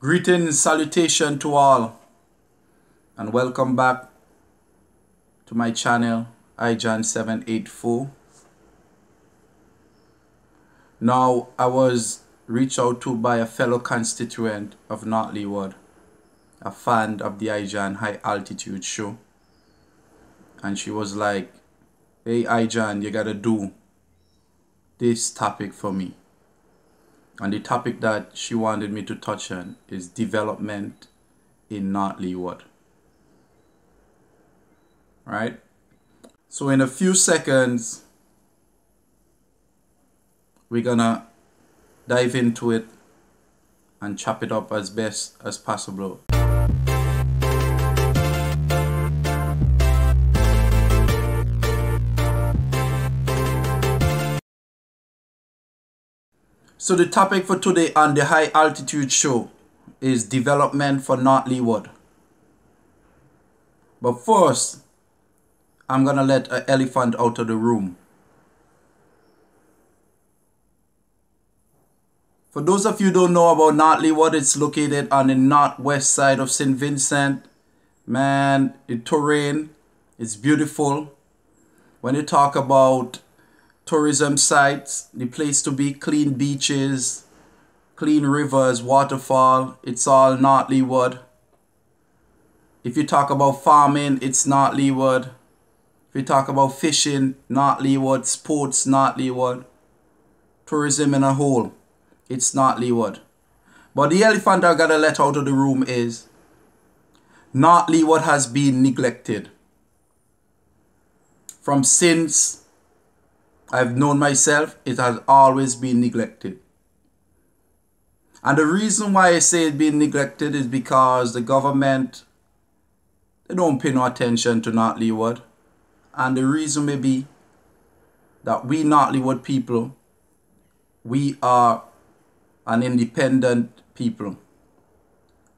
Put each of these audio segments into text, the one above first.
Greetings, salutation to all, and welcome back to my channel, iJohn784. Now, I was reached out to by a fellow constituent of North Leeward, a fan of the iJohn High Altitude show, and she was like, "Hey iJohn, you gotta do this topic for me." And the topic that she wanted me to touch on is development in North Leeward. Right? So in a few seconds, we're gonna dive into it and chop it up as best as possible. So the topic for today on the High Altitude Show is development for North Leeward. But first, I'm gonna let an elephant out of the room. For those of you who don't know about North Leeward, it's located on the northwest side of St. Vincent. Man, the terrain is beautiful. When you talk about tourism sites, the place to be, clean beaches, clean rivers, waterfall, it's all North Leeward. If you talk about farming, it's North Leeward. If you talk about fishing, North Leeward, sports, North Leeward, tourism in a whole, it's North Leeward. But the elephant I gotta let out of the room is North Leeward has been neglected. From since I've known myself, it has always been neglected. And the reason why I say it's been neglected is because the government, they don't pay no attention to North Leeward. And the reason may be that we North Leeward people, we are an independent people.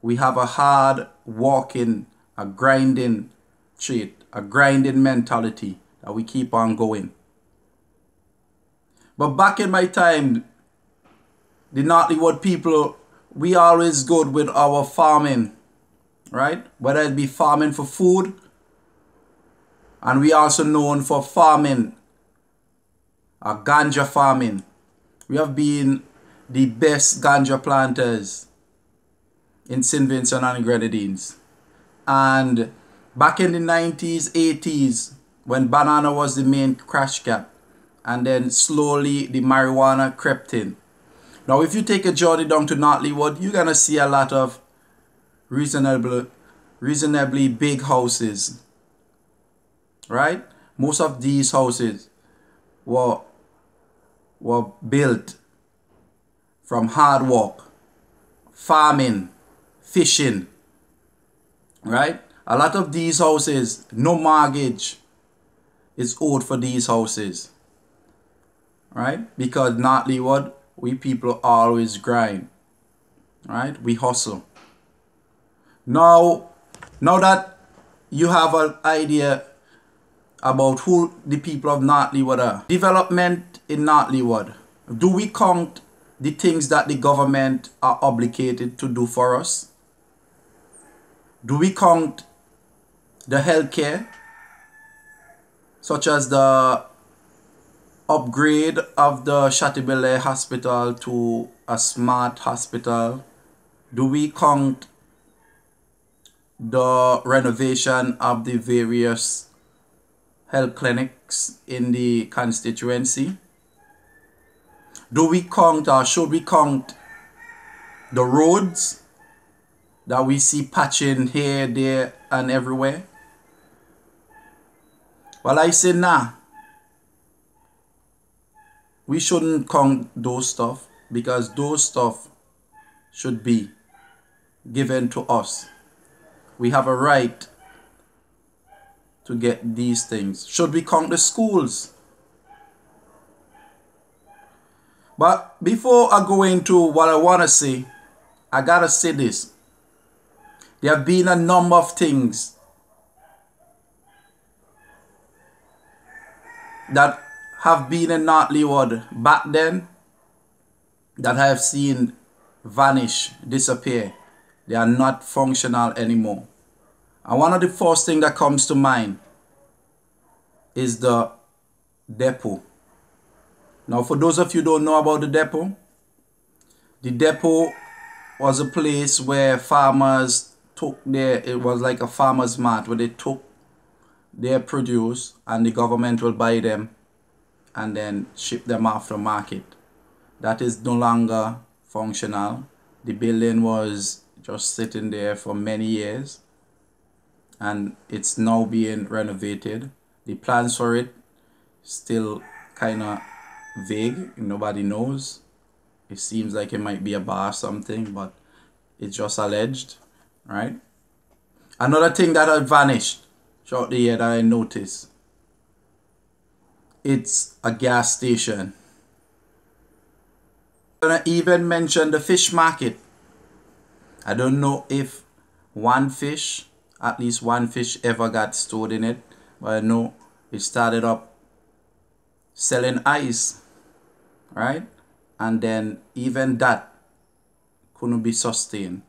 We have a hard walking, a grinding trait, a grinding mentality that we keep on going. But back in my time, the North Leeward people, we always good with our farming, right? Whether it be farming for food, and we also known for farming, ganja farming. We have been the best ganja planters in St. Vincent and the Grenadines. And back in the 90s, 80s, when banana was the main crash cap, and then slowly the marijuana crept in. Now, if you take a journey down to North Leeward, you're going to see a lot of reasonably big houses. Right? Most of these houses were built from hard work, farming, fishing. Right? A lot of these houses, no mortgage is owed for these houses. Right? Because North Leeward, we people always grind. Right? We hustle. Now that you have an idea about who the people of North Leeward are, development in North Leeward, do we count the things that the government are obligated to do for us? Do we count the healthcare, such as the upgrade of the Chatibele hospital to a smart hospital? Do we count the renovation of the various health clinics in the constituency? Do we count, or should we count, the roads that we see patching here, there, and everywhere? Well, I say nah. We shouldn't count those stuff, because those stuff should be given to us. We have a right to get these things. Should we count the schools? But before I go into what I want to say, I gotta say this. There have been a number of things that have been in North Leeward back then that I have seen vanish, disappear. They are not functional anymore. And one of the first things that comes to mind is the Depo. Now, for those of you who don't know about the Depo was a place where farmers took it was like a farmer's mart where they took their produce and the government will buy them and then ship them off the market. That is no longer functional. The building was just sitting there for many years and it's now being renovated. The plans for it still kind of vague. Nobody knows. It seems like it might be a bar or something, but it's just alleged, right? Another thing that had vanished throughout the year that I noticed, it's a gas station. I'm gonna even mention the fish market. I don't know if at least one fish ever got stored in it, but I know it started up selling ice, right? And then even that couldn't be sustained.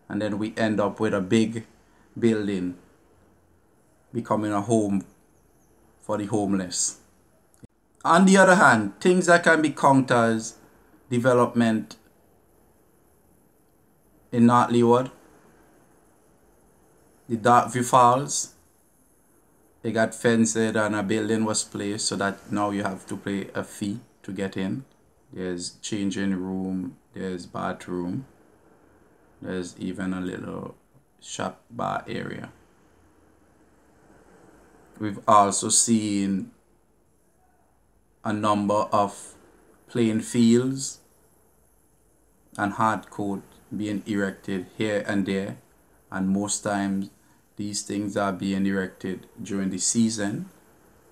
And then we end up with a big building becoming a home for the homeless. On the other hand, things that can be countered as development in North Leeward, the Darkview Falls, they got fenced and a building was placed so that now you have to pay a fee to get in. There's changing room, there's bathroom, there's even a little shop bar area. We've also seen a number of playing fields and hard court being erected here and there, and most times these things are being erected during the season.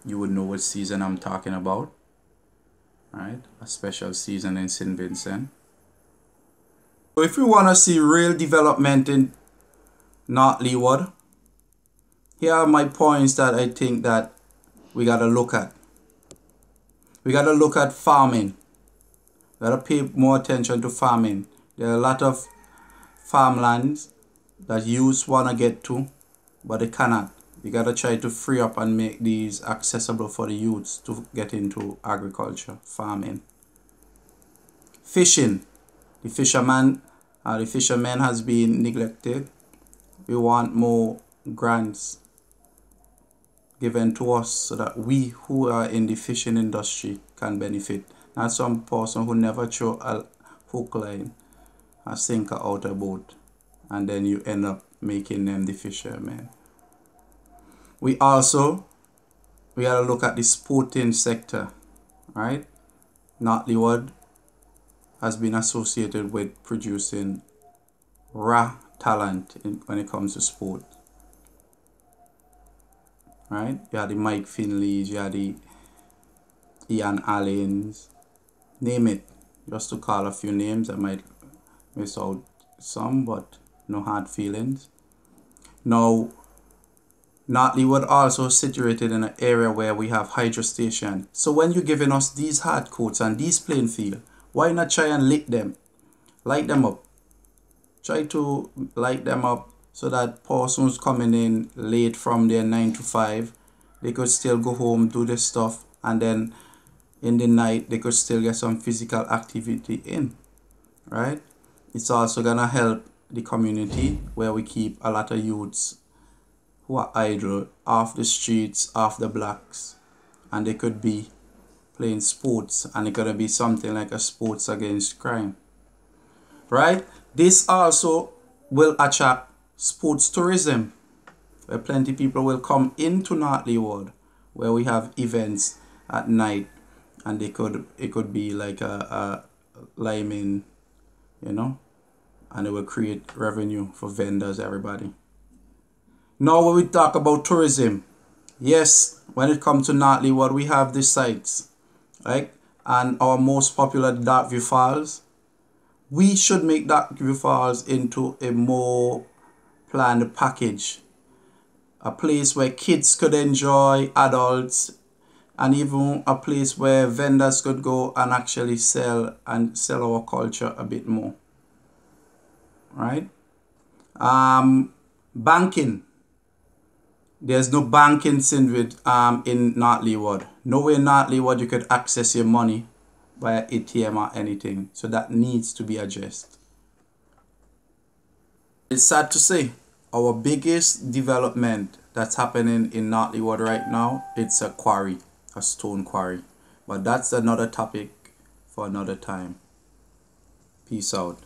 You would know what season I'm talking about, right? A special season in St. Vincent. So if we want to see real development in North Leeward, here are my points that I think that we got to look at. We got to look at farming. We got to pay more attention to farming. There are a lot of farmlands that youths want to get to, but they cannot. You got to try to free up and make these accessible for the youths to get into agriculture, farming. Fishing. The fishermen has been neglected. We want more grants given to us so that we who are in the fishing industry can benefit. Not some person who never throw a hook line, a sinker out a boat, and then you end up making them the fishermen. We gotta look at the sporting sector, right? North Leeward has been associated with producing raw talent when it comes to sport. Right? You had the Mike Finleys, you had the Ian Allens, name it. Just to call a few names, I might miss out some, but no hard feelings. Now, North Leeward also situated in an area where we have hydro station. So when you're giving us these hard courts and these playing field, why not try and light them up? Try to light them up so that persons coming in late from their 9 to 5, they could still go home, do their stuff, and then in the night they could still get some physical activity in, right? It's also gonna help the community where we keep a lot of youths who are idle off the streets, off the blocks, and they could be playing sports, and it's gonna be something like a sports against crime, right? This also will attract sports tourism, where plenty people will come into North Leeward, where we have events at night, and it could be like a liming, and it will create revenue for vendors, everybody. Now when we talk about tourism, yes, when it comes to North Leeward, we have these sites, right? And our most popular Darkview Falls. We should make Darkview Falls into a more planned package. A place where kids could enjoy, adults, and even a place where vendors could go and actually sell our culture a bit more. Right? Banking. There's no banking sin with in North Leeward. Nowhere in North Leeward you could access your money via ATM or anything. So that needs to be addressed. It's sad to say, our biggest development that's happening in North Leeward right now, it's a quarry, a stone quarry. But that's another topic for another time. Peace out.